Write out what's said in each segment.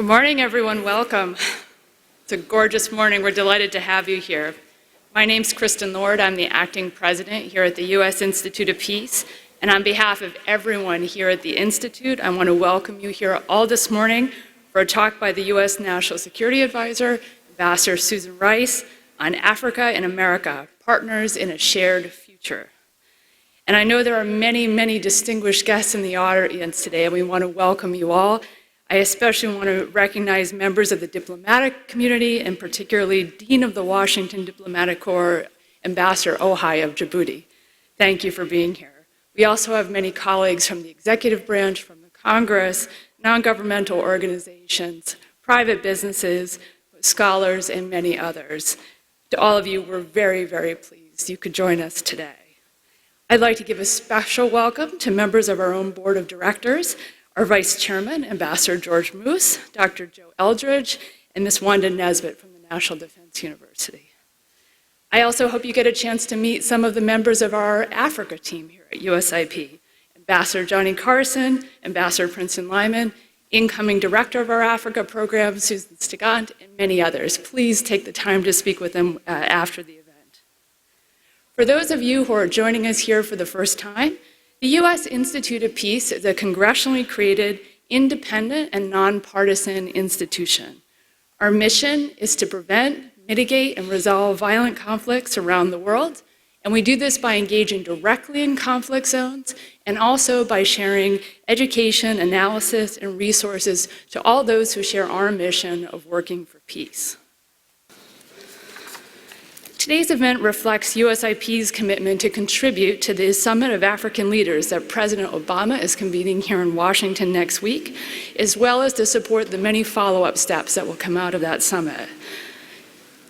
Good morning, everyone. Welcome. It's a gorgeous morning. We're delighted to have you here. My name's Kristen Lord. I'm the acting president here at the U.S. Institute of Peace. And on behalf of everyone here at the Institute, I want to welcome you here all this morning for a talk by the U.S. National Security Advisor, Ambassador Susan Rice, on Africa and America, Partners in a Shared Future. And I know there are many, many distinguished guests in the audience today, and we want to welcome you all. I especially want to recognize members of the diplomatic community, and particularly Dean of the Washington Diplomatic Corps, Ambassador Ohai of Djibouti. Thank you for being here. We also have many colleagues from the executive branch, from the Congress, non-governmental organizations, private businesses, scholars, and many others. To all of you, we're very, very pleased you could join us today. I'd like to give a special welcome to members of our own board of directors, our Vice Chairman, Ambassador George Moose, Dr. Joe Eldridge, and Ms. Wanda Nesbitt from the National Defense University. I also hope you get a chance to meet some of the members of our Africa team here at USIP. Ambassador Johnny Carson, Ambassador Princeton Lyman, incoming director of our Africa program, Susan Stigant, and many others. Please take the time to speak with them after the event. For those of you who are joining us here for the first time, the U.S. Institute of Peace is a congressionally created, independent, and nonpartisan institution. Our mission is to prevent, mitigate, and resolve violent conflicts around the world, and we do this by engaging directly in conflict zones and also by sharing education, analysis, and resources to all those who share our mission of working for peace. Today's event reflects USIP's commitment to contribute to the Summit of African Leaders that President Obama is convening here in Washington next week, as well as to support the many follow-up steps that will come out of that summit.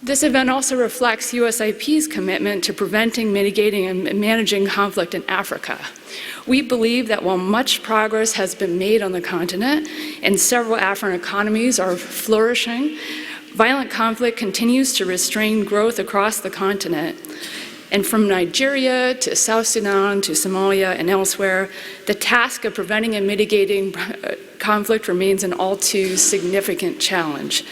This event also reflects USIP's commitment to preventing, mitigating, and managing conflict in Africa. We believe that while much progress has been made on the continent and several African economies are flourishing, violent conflict continues to restrain growth across the continent. And from Nigeria to South Sudan to Somalia and elsewhere, the task of preventing and mitigating conflict remains an all too significant challenge.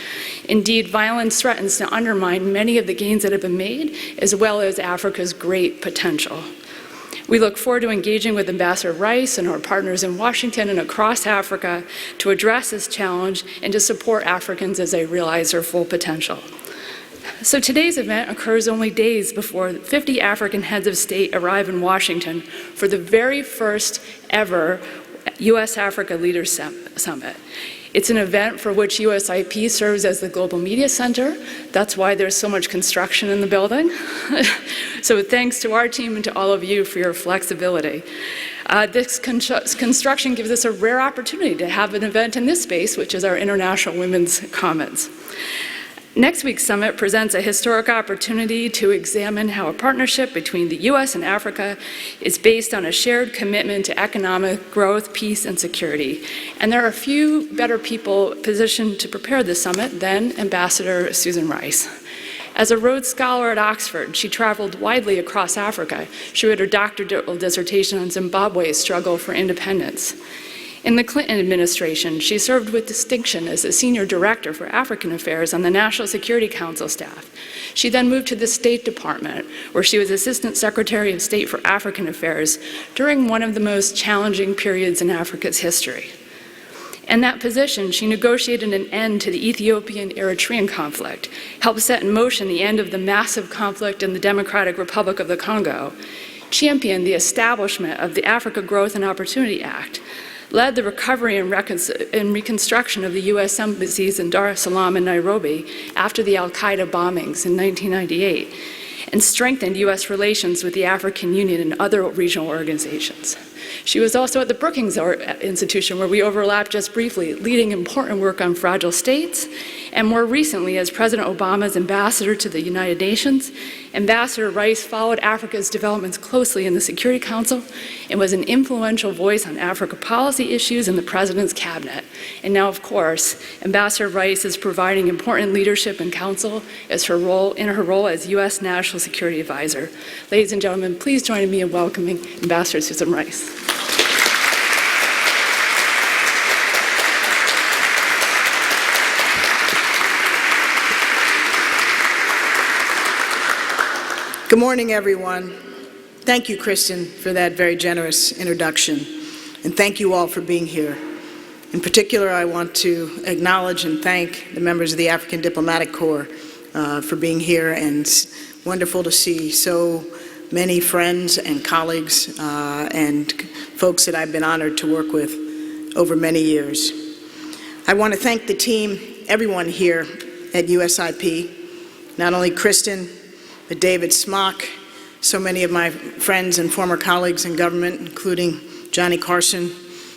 Indeed, violence threatens to undermine many of the gains that have been made, as well as Africa's great potential. We look forward to engaging with Ambassador Rice and our partners in Washington and across Africa to address this challenge and to support Africans as they realize their full potential. So today's event occurs only days before 50 African heads of state arrive in Washington for the very first ever U.S. Africa Leaders Summit. It's an event for which USIP serves as the global media center. That's why there's so much construction in the building. So thanks to our team and to all of you for your flexibility. This construction gives us a rare opportunity to have an event in this space, which is our International Women's Commons. Next week's summit presents a historic opportunity to examine how a partnership between the U.S. and Africa is based on a shared commitment to economic growth, peace, and security. And there are a few better people positioned to prepare this summit than Ambassador Susan Rice. As a Rhodes Scholar at Oxford, she traveled widely across Africa. She wrote her doctoral dissertation on Zimbabwe's struggle for independence. In the Clinton administration, she served with distinction as a senior director for African affairs on the National Security Council staff. She then moved to the State Department, where she was Assistant Secretary of State for African Affairs during one of the most challenging periods in Africa's history. In that position, she negotiated an end to the Ethiopian-Eritrean conflict, helped set in motion the end of the massive conflict in the Democratic Republic of the Congo, championed the establishment of the Africa Growth and Opportunity Act, led the recovery and reconstruction of the U.S. embassies in Dar es Salaam and Nairobi after the al-Qaeda bombings in 1998, and strengthened U.S. relations with the African Union and other regional organizations. She was also at the Brookings Institution, where we overlapped just briefly, leading important work on fragile states, and more recently, as President Obama's ambassador to the United Nations, Ambassador Rice followed Africa's developments closely in the Security Council and was an influential voice on Africa policy issues in the President's cabinet. And now, of course, Ambassador Rice is providing important leadership and counsel in her role as U.S. National Security Advisor. Ladies and gentlemen, please join me in welcoming Ambassador Susan Rice. Good morning, everyone. Thank you, Kristen, for that very generous introduction, and thank you all for being here. In particular, I want to acknowledge and thank the members of the African Diplomatic Corps for being here, and it's wonderful to see so many friends and colleagues and folks that I've been honored to work with over many years. I want to thank the team, everyone here at USIP, not only Kristen, but David Smock, so many of my friends and former colleagues in government, including Johnny Carson,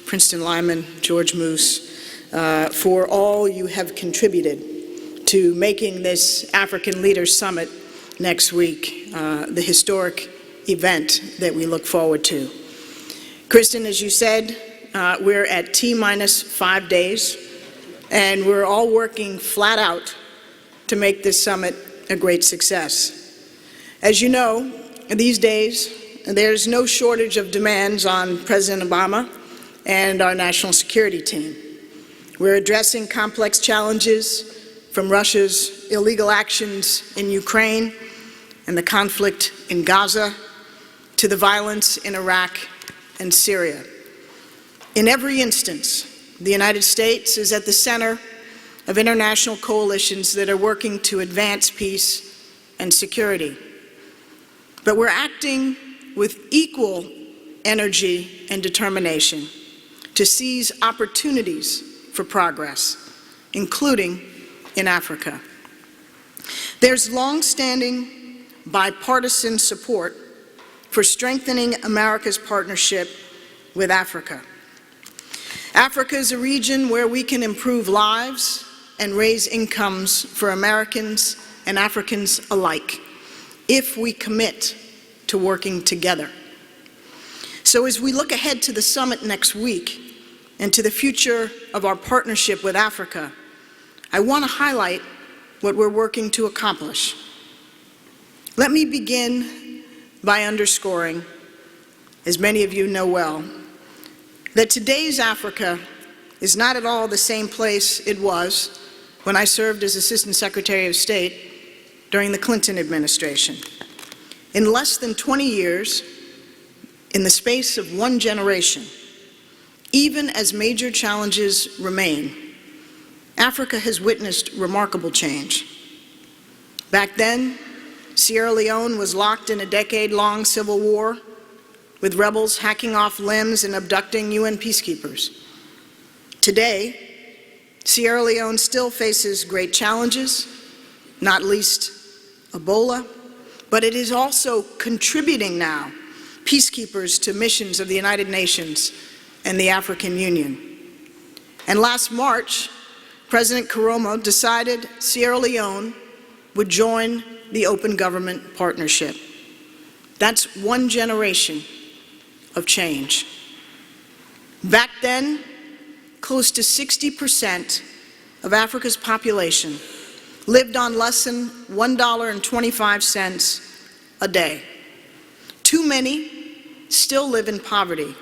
Princeton Lyman, George Moose, for all you have contributed to making this African Leaders Summit next week the historic event that we look forward to. Kristen, as you said, we're at T-minus 5 days, and we're all working flat out to make this summit a great success. As you know, these days, there's no shortage of demands on President Obama and our national security team. We're addressing complex challenges from Russia's illegal actions in Ukraine and the conflict in Gaza to the violence in Iraq and Syria. In every instance, the United States is at the center of international coalitions that are working to advance peace and security. But we're acting with equal energy and determination to seize opportunities for progress, including in Africa. There's long-standing bipartisan support for strengthening America's partnership with Africa. Africa is a region where we can improve lives and raise incomes for Americans and Africans alike, if we commit to working together. So as we look ahead to the summit next week and to the future of our partnership with Africa, I want to highlight what we're working to accomplish. Let me begin by underscoring, as many of you know well, that today's Africa is not at all the same place it was when I served as Assistant Secretary of State during the Clinton administration. In less than 20 years, in the space of one generation, even as major challenges remain, Africa has witnessed remarkable change. Back then, Sierra Leone was locked in a decade-long civil war, with rebels hacking off limbs and abducting UN peacekeepers. Today, Sierra Leone still faces great challenges, not least Ebola, but it is also contributing now peacekeepers to missions of the United Nations and the African Union. And last March, President Karomo decided Sierra Leone would join the Open Government Partnership. That's one generation of change. Back then, close to 60% of Africa's population lived on less than $1.25 a day. Too many still live in poverty,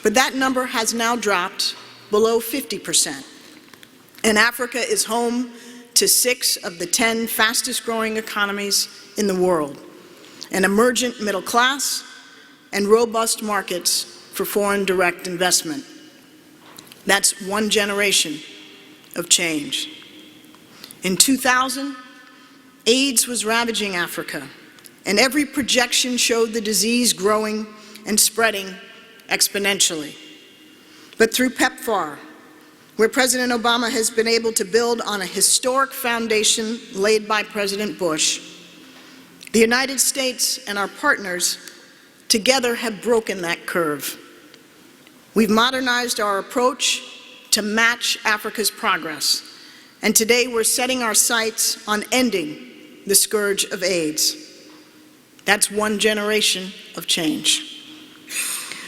but that number has now dropped below 50%. And Africa is home to 6 of the 10 fastest growing economies in the world, an emergent middle class, and robust markets for foreign direct investment. That's one generation of change. In 2000, AIDS was ravaging Africa, and every projection showed the disease growing and spreading exponentially. But through PEPFAR, where President Obama has been able to build on a historic foundation laid by President Bush, the United States and our partners together have broken that curve. We've modernized our approach to match Africa's progress, and today we're setting our sights on ending the scourge of AIDS. That's one generation of change.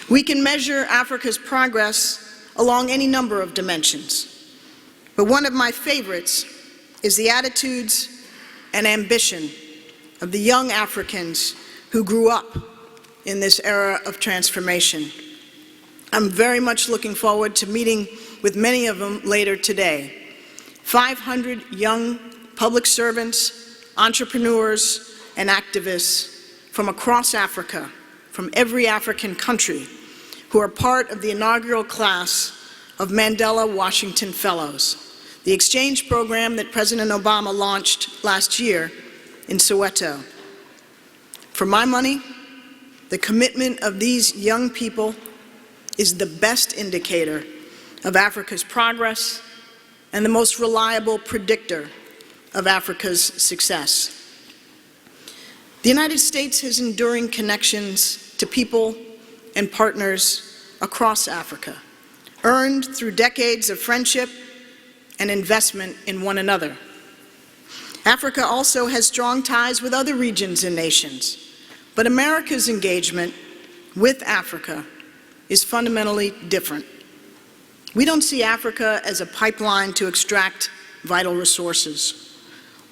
We can measure Africa's progress along any number of dimensions, but one of my favorites is the attitudes and ambition of the young Africans who grew up in this era of transformation. I'm very much looking forward to meeting with many of them later today. 500 young public servants, entrepreneurs, and activists from across Africa, from every African country, who are part of the inaugural class of Mandela Washington Fellows, the exchange program that President Obama launched last year in Soweto. For my money, the commitment of these young people is the best indicator of Africa's progress and the most reliable predictor of Africa's success. The United States has enduring connections to people and partners across Africa, earned through decades of friendship and investment in one another. Africa also has strong ties with other regions and nations, but America's engagement with Africa is fundamentally different. We don't see Africa as a pipeline to extract vital resources,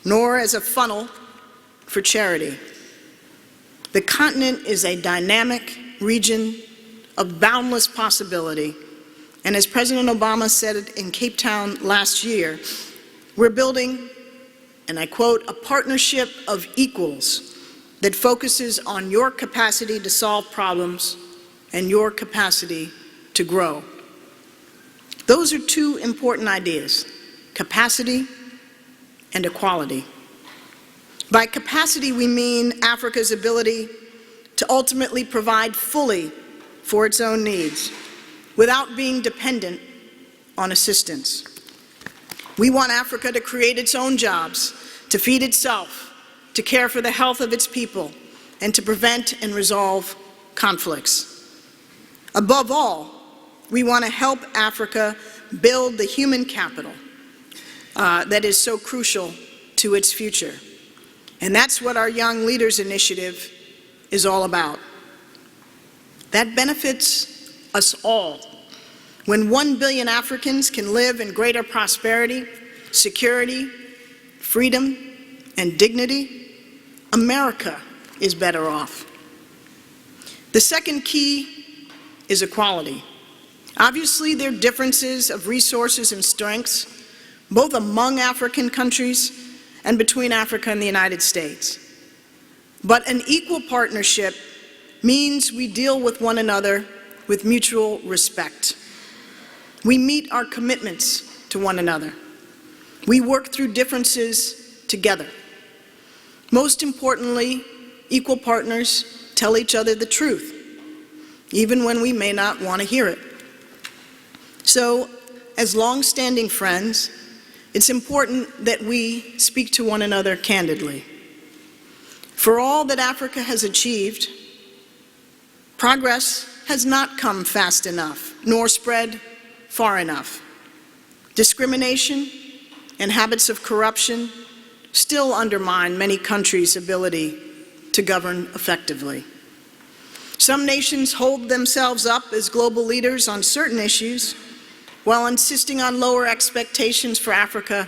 nor as a funnel for charity. The continent is a dynamic region of boundless possibility, and as President Obama said it in Cape Town last year, we're building, and I quote, a partnership of equals that focuses on your capacity to solve problems and your capacity to grow. Those are two important ideas, capacity and equality. By capacity, we mean Africa's ability to ultimately provide fully for its own needs without being dependent on assistance. We want Africa to create its own jobs, to feed itself, to care for the health of its people, and to prevent and resolve conflicts. Above all, we want to help Africa build the human capital that is so crucial to its future. And that's what our Young Leaders Initiative is all about. That benefits us all. When 1 billion Africans can live in greater prosperity, security, freedom, and dignity, America is better off. The second key is equality. Obviously, there are differences of resources and strengths, both among African countries and between Africa and the United States. But an equal partnership means we deal with one another with mutual respect. We meet our commitments to one another. We work through differences together. Most importantly, equal partners tell each other the truth, even when we may not want to hear it. So, as long-standing friends, it's important that we speak to one another candidly. For all that Africa has achieved, progress has not come fast enough, nor spread far enough. Discrimination and habits of corruption still undermine many countries' ability to govern effectively. Some nations hold themselves up as global leaders on certain issues, while insisting on lower expectations for Africa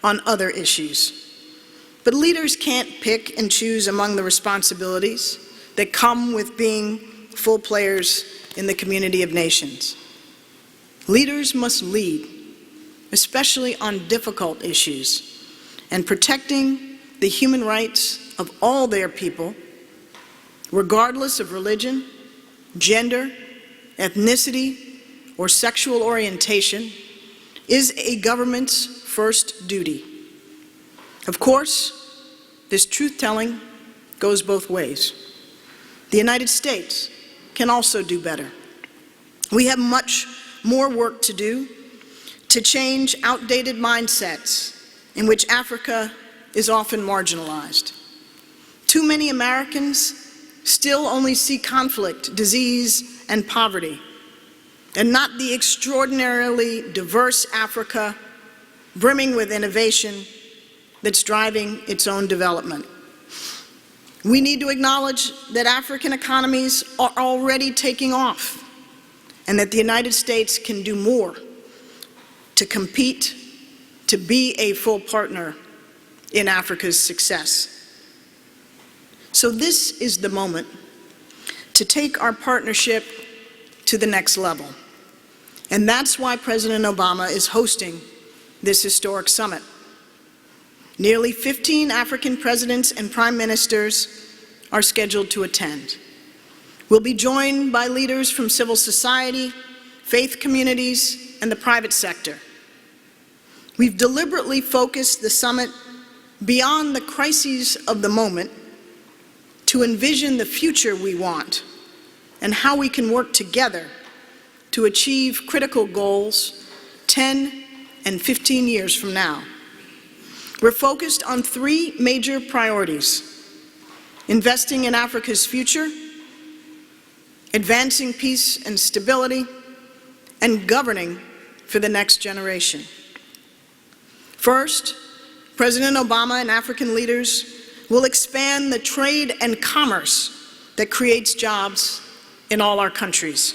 on other issues. But leaders can't pick and choose among the responsibilities that come with being full players in the community of nations. Leaders must lead, especially on difficult issues, and protecting the human rights of all their people, regardless of religion, gender, ethnicity, or sexual orientation, is a government's first duty. Of course, this truth-telling goes both ways. The United States can also do better. We have much more work to do to change outdated mindsets in which Africa is often marginalized. Too many Americans still only see conflict, disease, and poverty, and not the extraordinarily diverse Africa brimming with innovation that's driving its own development. We need to acknowledge that African economies are already taking off, and that the United States can do more to compete, to be a full partner in Africa's success. So this is the moment to take our partnership to the next level. And that's why President Obama is hosting this historic summit. Nearly 15 African presidents and prime ministers are scheduled to attend. We'll be joined by leaders from civil society, faith communities, and the private sector. We've deliberately focused the summit beyond the crises of the moment to envision the future we want and how we can work together to achieve critical goals 10 and 15 years from now. We're focused on three major priorities: investing in Africa's future, advancing peace and stability, and governing for the next generation. First, President Obama and African leaders will expand the trade and commerce that creates jobs in all our countries.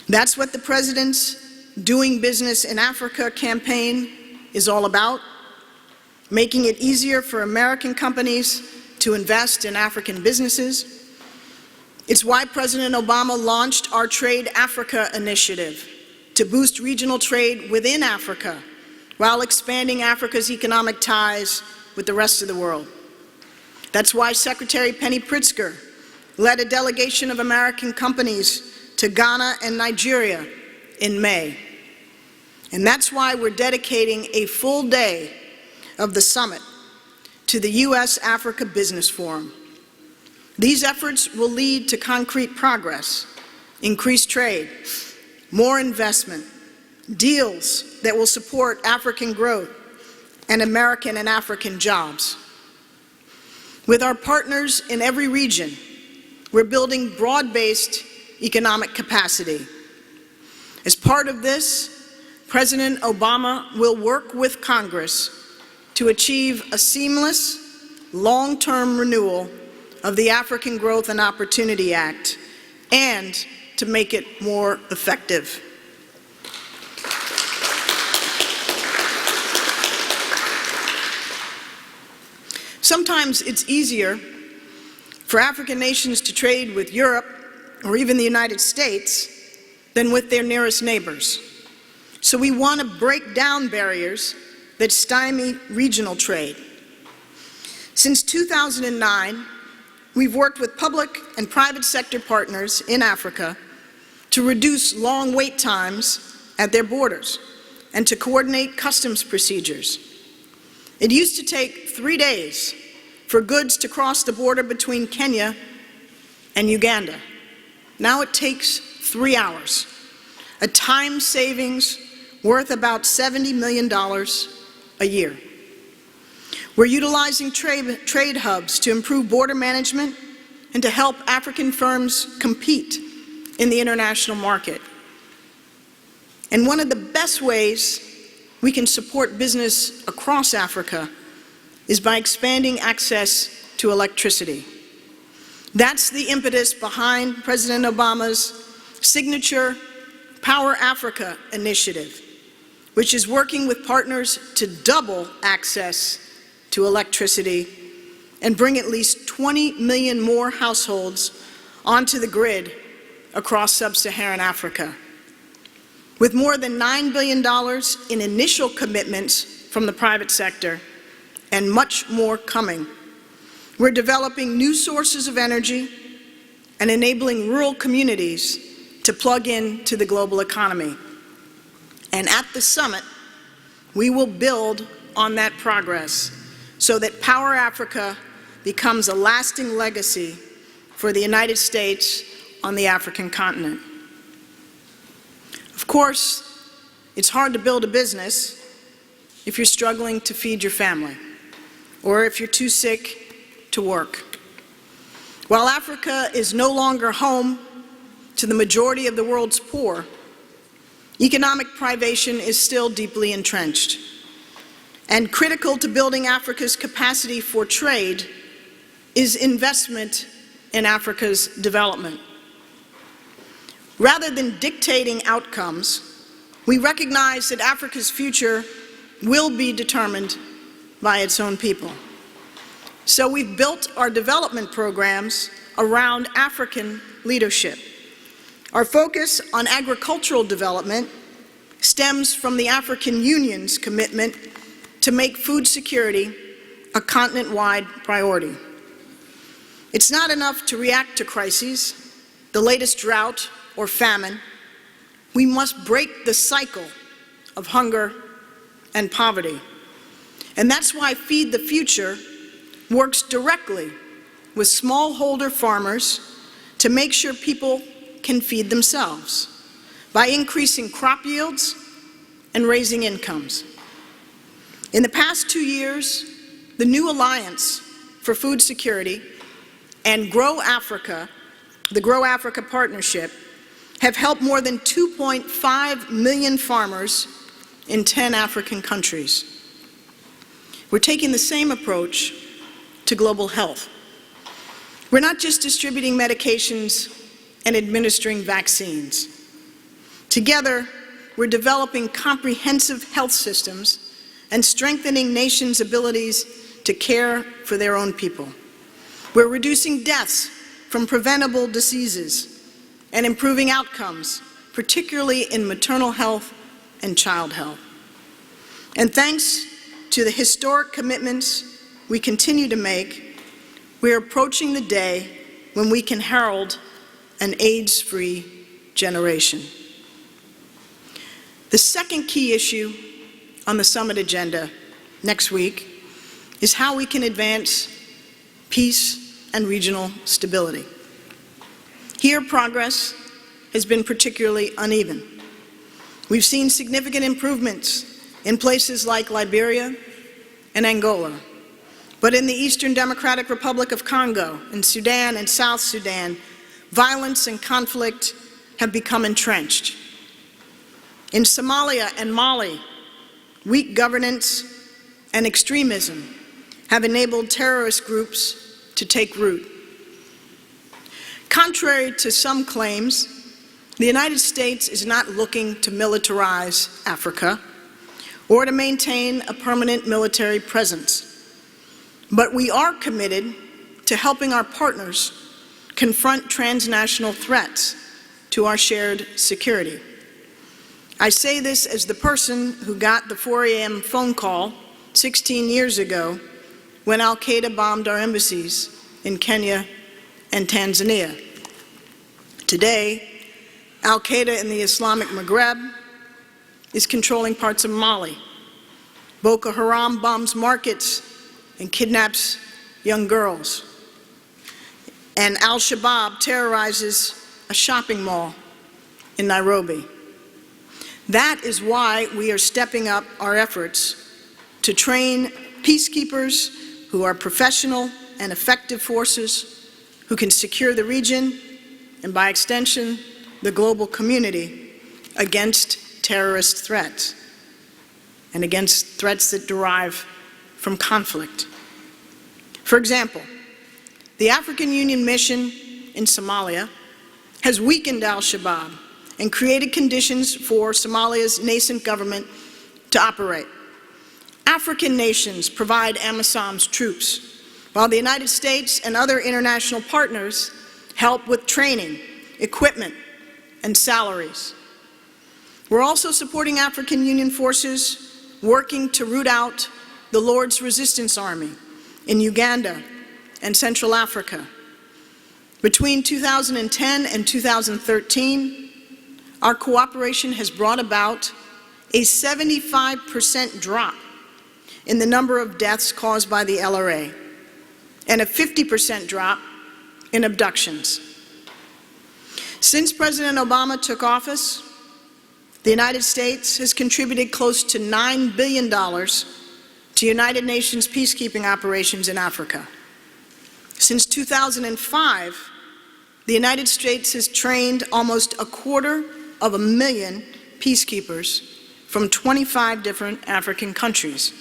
That's what the President's Doing Business in Africa campaign is all about, making it easier for American companies to invest in African businesses. It's why President Obama launched our Trade Africa initiative to boost regional trade within Africa while expanding Africa's economic ties with the rest of the world. That's why Secretary Penny Pritzker led a delegation of American companies to Ghana and Nigeria in May. And that's why we're dedicating a full day of the summit to the U.S. Africa Business Forum. These efforts will lead to concrete progress, increased trade, more investment, deals that will support African growth and American and African jobs. With our partners in every region, we're building broad-based economic capacity. As part of this, President Obama will work with Congress to achieve a seamless, long-term renewal of the African Growth and Opportunity Act and to make it more effective. Sometimes it's easier for African nations to trade with Europe or even the United States than with their nearest neighbors. So we want to break down barriers that stymie regional trade. Since 2009, we've worked with public and private sector partners in Africa to reduce long wait times at their borders and to coordinate customs procedures. It used to take 3 days for goods to cross the border between Kenya and Uganda. Now it takes 3 hours, a time savings worth about $70 million a year. We're utilizing trade hubs to improve border management and to help African firms compete in the international market. And one of the best ways we can support business across Africa is by expanding access to electricity. That's the impetus behind President Obama's signature Power Africa initiative, which is working with partners to double access to electricity and bring at least 20 million more households onto the grid across sub-Saharan Africa. With more than $9 billion in initial commitments from the private sector and much more coming, we're developing new sources of energy and enabling rural communities to plug into the global economy. And at the summit, we will build on that progress so that Power Africa becomes a lasting legacy for the United States on the African continent. Of course, it's hard to build a business if you're struggling to feed your family or if you're too sick to work. While Africa is no longer home to the majority of the world's poor, economic privation is still deeply entrenched. And critical to building Africa's capacity for trade is investment in Africa's development. Rather than dictating outcomes, we recognize that Africa's future will be determined by its own people. So we've built our development programs around African leadership. Our focus on agricultural development stems from the African Union's commitment to make food security a continent-wide priority. It's not enough to react to crises, the latest drought or famine. We must break the cycle of hunger and poverty. And that's why Feed the Future works directly with smallholder farmers to make sure people can feed themselves by increasing crop yields and raising incomes. In the past 2 years, the New Alliance for Food Security and Grow Africa, the Grow Africa Partnership, have helped more than 2.5 million farmers in 10 African countries. We're taking the same approach to global health. We're not just distributing medications and administering vaccines. Together, we're developing comprehensive health systems and strengthening nations' abilities to care for their own people. We're reducing deaths from preventable diseases and improving outcomes, particularly in maternal health and child health. And thanks to the historic commitments we continue to make, we're approaching the day when we can herald an AIDS-free generation. The second key issue on the summit agenda next week is how we can advance peace and regional stability. Here, progress has been particularly uneven. We've seen significant improvements in places like Liberia and Angola, but in the Eastern Democratic Republic of Congo, in Sudan and South Sudan, violence and conflict have become entrenched. In Somalia and Mali, weak governance and extremism have enabled terrorist groups to take root. Contrary to some claims, the United States is not looking to militarize Africa or to maintain a permanent military presence. But we are committed to helping our partners confront transnational threats to our shared security. I say this as the person who got the 4 a.m. phone call 16 years ago when Al-Qaeda bombed our embassies in Kenya and Tanzania. Today, Al-Qaeda in the Islamic Maghreb is controlling parts of Mali. Boko Haram bombs markets and kidnaps young girls. And Al-Shabaab terrorizes a shopping mall in Nairobi. That is why we are stepping up our efforts to train peacekeepers who are professional and effective forces who can secure the region and, by extension, the global community against terrorist threats and against threats that derive from conflict. For example, the African Union mission in Somalia has weakened Al-Shabaab and created conditions for Somalia's nascent government to operate. African nations provide AMISOM's troops, while the United States and other international partners help with training, equipment, and salaries. We're also supporting African Union forces working to root out the Lord's Resistance Army in Uganda and Central Africa. Between 2010 and 2013, our cooperation has brought about a 75% drop in the number of deaths caused by the LRA and a 50% drop in abductions. Since President Obama took office, the United States has contributed close to $9 billion to United Nations peacekeeping operations in Africa. Since 2005, the United States has trained almost 250,000 peacekeepers from 25 different African countries.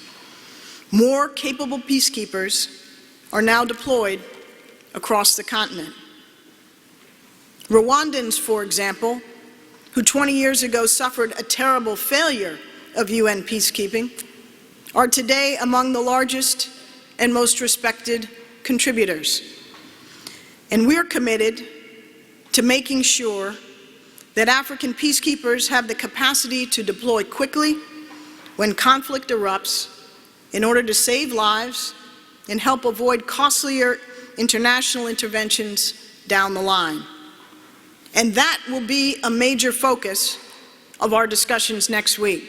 More capable peacekeepers are now deployed across the continent. Rwandans, for example, who 20 years ago suffered a terrible failure of UN peacekeeping, are today among the largest and most respected contributors. And we're committed to making sure that African peacekeepers have the capacity to deploy quickly when conflict erupts in order to save lives and help avoid costlier international interventions down the line. And that will be a major focus of our discussions next week,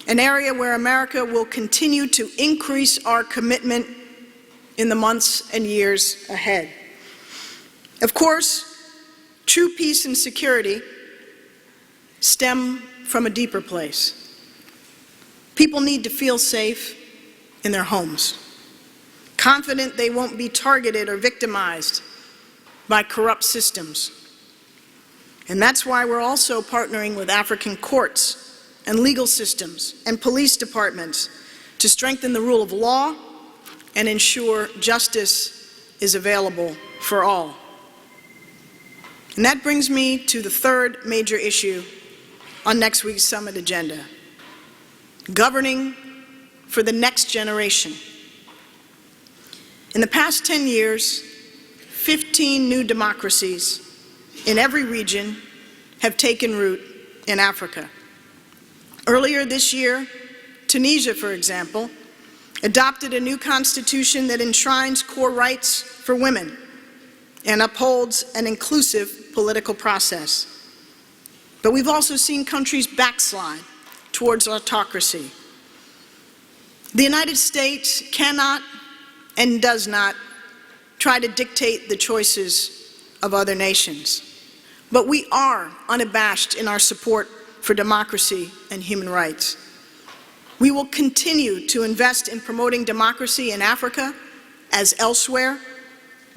an area where America will continue to increase our commitment in the months and years ahead. Of course, true peace and security stem from a deeper place. People need to feel safe in their homes, confident they won't be targeted or victimized by corrupt systems. And that's why we're also partnering with African courts and legal systems and police departments to strengthen the rule of law and ensure justice is available for all. And that brings me to the third major issue on next week's summit agenda: governing for the next generation. In the past 10 years, 15 new democracies in every region have taken root in Africa. Earlier this year, Tunisia, for example, adopted a new constitution that enshrines core rights for women and upholds an inclusive political process. But we've also seen countries backslide towards autocracy. The United States cannot and does not try to dictate the choices of other nations. But we are unabashed in our support for democracy and human rights. We will continue to invest in promoting democracy in Africa as elsewhere,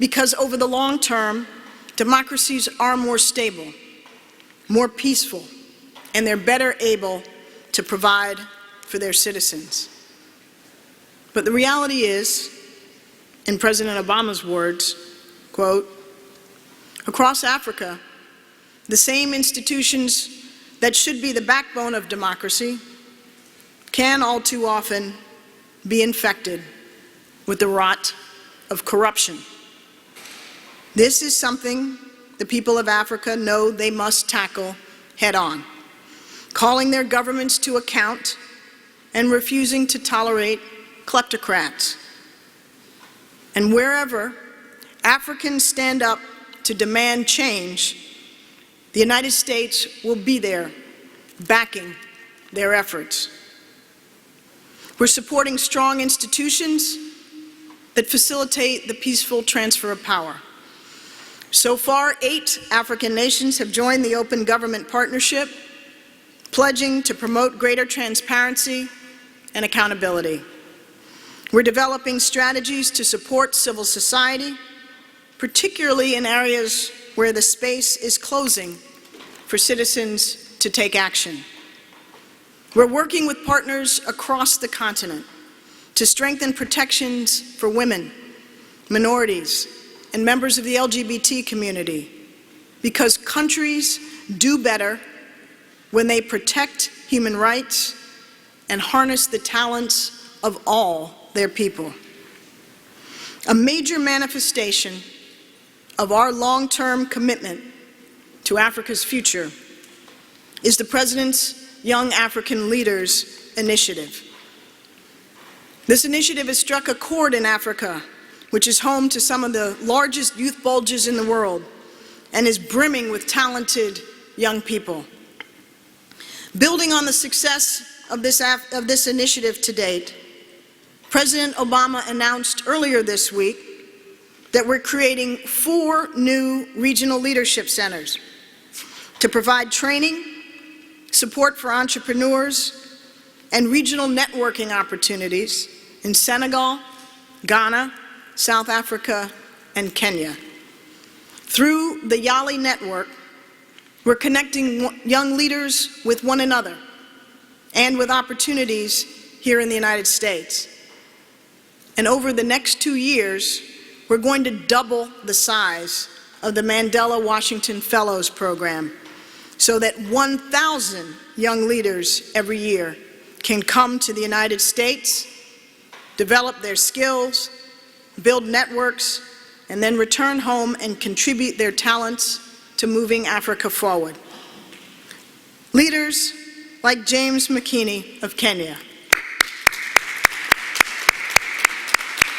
because over the long term, democracies are more stable, more peaceful, and they're better able to provide for their citizens. But the reality is, in President Obama's words, quote, "Across Africa, the same institutions that should be the backbone of democracy can all too often be infected with the rot of corruption. This is something the people of Africa know they must tackle head-on, calling their governments to account and refusing to tolerate kleptocrats. And wherever Africans stand up to demand change, the United States will be there, backing their efforts. We're supporting strong institutions that facilitate the peaceful transfer of power. So far, 8 African nations have joined the Open Government Partnership, pledging to promote greater transparency and accountability. We're developing strategies to support civil society, particularly in areas where the space is closing for citizens to take action. We're working with partners across the continent to strengthen protections for women, minorities, and members of the LGBT community, because countries do better when they protect human rights and harness the talents of all their people. A major manifestation of our long-term commitment to Africa's future is the President's Young African Leaders Initiative. This initiative has struck a chord in Africa, which is home to some of the largest youth bulges in the world and is brimming with talented young people. Building on the success of this initiative to date, President Obama announced earlier this week that we're creating 4 new regional leadership centers to provide training, support for entrepreneurs, and regional networking opportunities in Senegal, Ghana, South Africa, and Kenya. Through the Yali Network, we're connecting young leaders with one another and with opportunities here in the United States. And over the next 2 years, we're going to double the size of the Mandela Washington Fellows Program so that 1,000 young leaders every year can come to the United States, develop their skills, build networks, and then return home and contribute their talents to moving Africa forward. Leaders like James McKinney of Kenya.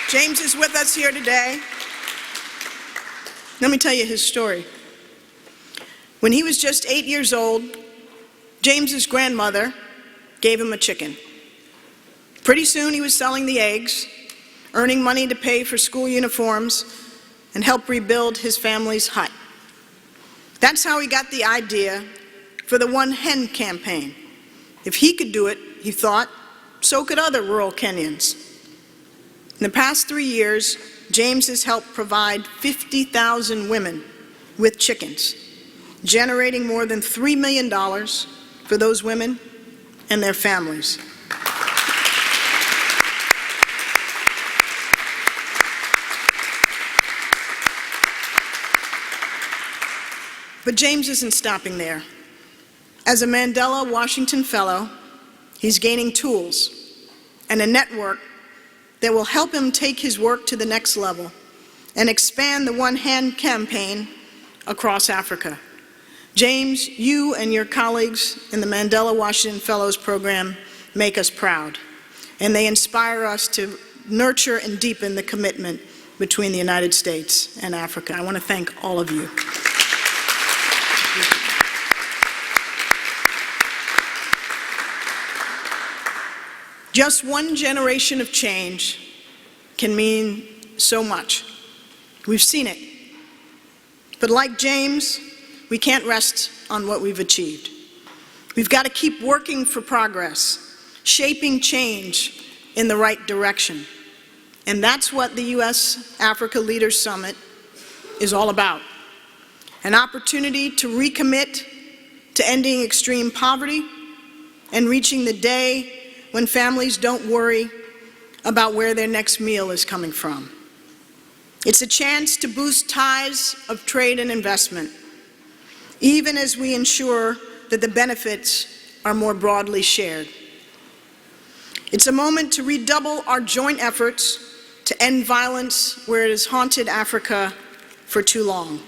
James is with us here today. Let me tell you his story. When he was just 8 years old, James's grandmother gave him a chicken. Pretty soon he was selling the eggs, earning money to pay for school uniforms, and help rebuild his family's hut. That's how he got the idea for the One Hen campaign. If he could do it, he thought, so could other rural Kenyans. In the past 3 years, James has helped provide 50,000 women with chickens, generating more than $3 million for those women and their families. But James isn't stopping there. As a Mandela Washington Fellow, he's gaining tools and a network that will help him take his work to the next level and expand the One Hand campaign across Africa. James, you and your colleagues in the Mandela Washington Fellows Program make us proud, and they inspire us to nurture and deepen the commitment between the United States and Africa. I want to thank all of you. Just one generation of change can mean so much. We've seen it. But like James, we can't rest on what we've achieved. We've got to keep working for progress, shaping change in the right direction. And that's what the U.S. Africa Leaders Summit is all about. An opportunity to recommit to ending extreme poverty and reaching the day when families don't worry about where their next meal is coming from. It's a chance to boost ties of trade and investment, even as we ensure that the benefits are more broadly shared. It's a moment to redouble our joint efforts to end violence where it has haunted Africa for too long.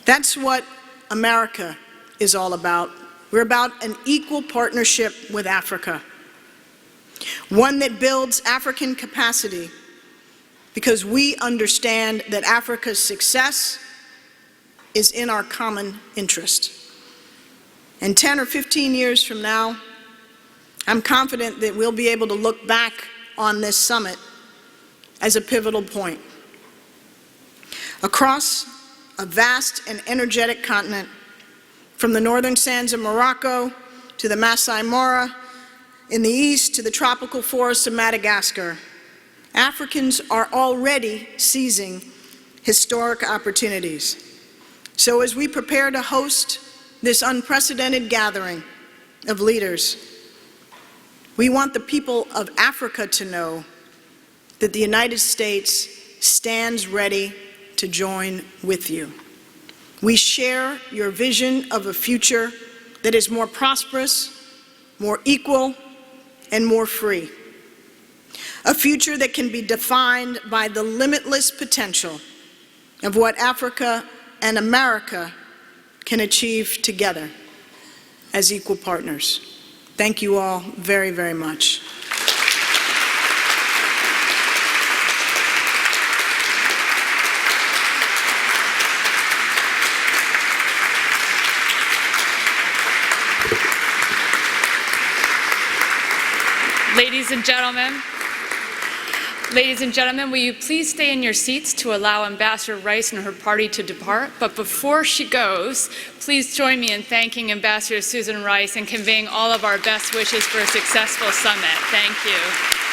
That's what America is all about. We're about an equal partnership with Africa, one that builds African capacity because we understand that Africa's success is in our common interest. And 10 or 15 years from now, I'm confident that we'll be able to look back on this summit as a pivotal point. Across a vast and energetic continent, from the northern sands of Morocco to the Masai Mara in the east to the tropical forests of Madagascar, Africans are already seizing historic opportunities. So as we prepare to host this unprecedented gathering of leaders, we want the people of Africa to know that the United States stands ready to join with you. We share your vision of a future that is more prosperous, more equal, and more free. A future that can be defined by the limitless potential of what Africa and America can achieve together as equal partners. Thank you all very, very much. Ladies and gentlemen, will you please stay in your seats to allow Ambassador Rice and her party to depart? But before she goes, please join me in thanking Ambassador Susan Rice and conveying all of our best wishes for a successful summit. Thank you.